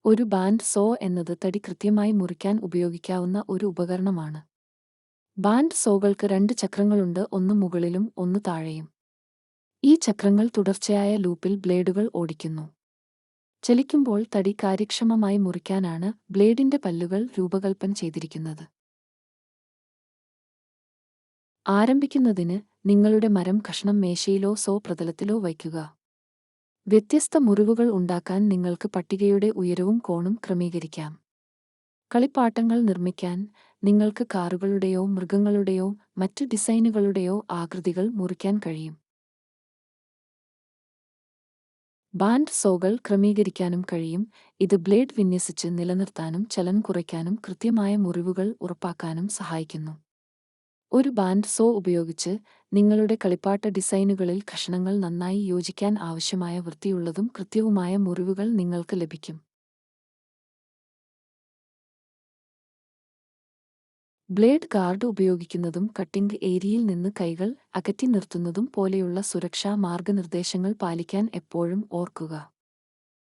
ഒരു band so എന്നത് തടി കൃത്യമായി മുറിക്കാൻ ഉപയോഗിക്കാവുന്ന ഒരു ഉപകരണമാണ്. ബാൻഡ് സോകൾക്ക് രണ്ട് ചക്രങ്ങളുണ്ട്, ഒന്ന് മുകളിലും ഒന്ന് താഴെയും. ഈ ചക്രങ്ങൾ തുടർച്ചയായ ലൂപ്പിൽ ബ്ലേഡുകൾ ഓടിക്കുന്നു. ചലിക്കുമ്പോൾ തടി കാര്യക്ഷമമായി മുറിക്കാനാണ് ബ്ലേഡിന്റെ പല്ലുകൾ രൂപകൽപ്പന ചെയ്തിരിക്കുന്നത്. ആരംഭിക്കുന്നതിന് നിങ്ങളുടെ മരം കഷണം മേശയിലോ സോ പ്രതലത്തിലോ വയ്ക്കുക. വ്യത്യസ്ത മുറിവുകൾ ഉണ്ടാക്കാൻ നിങ്ങൾക്ക് പട്ടികയുടെ ഉയരവും കോണും ക്രമീകരിക്കാം. കളിപ്പാട്ടങ്ങൾ നിർമ്മിക്കാൻ നിങ്ങൾക്ക് കാറുകളുടെയോ മൃഗങ്ങളുടെയോ മറ്റ് ഡിസൈനുകളുടെയോ ആകൃതികൾ മുറിക്കാൻ കഴിയും. ബാൻഡ് സോകൾ ക്രമീകരിക്കാനും കഴിയും. ഇത് ബ്ലേഡ് വിന്യസിച്ച് നിലനിർത്താനും ചലനം കുറയ്ക്കാനും കൃത്യമായ മുറിവുകൾ ഉറപ്പാക്കാനും സഹായിക്കുന്നു. ഒരു ബാൻഡ് സോ ഉപയോഗിച്ച് നിങ്ങളുടെ കളിപ്പാട്ട ഡിസൈനുകളിൽ കഷണങ്ങൾ നന്നായി യോജിക്കാൻ ആവശ്യമായ വൃത്തിയുള്ളതും കൃത്യവുമായ മുറിവുകൾ നിങ്ങൾക്ക് ലഭിക്കും. ബ്ലേഡ് ഗാർഡ് ഉപയോഗിക്കുന്നതും കട്ടിംഗ് ഏരിയയിൽ നിന്ന് കൈകൾ അകറ്റി നിർത്തുന്നതും പോലെയുള്ള സുരക്ഷാ മാർഗനിർദ്ദേശങ്ങൾ പാലിക്കാൻ എപ്പോഴും ഓർക്കുക.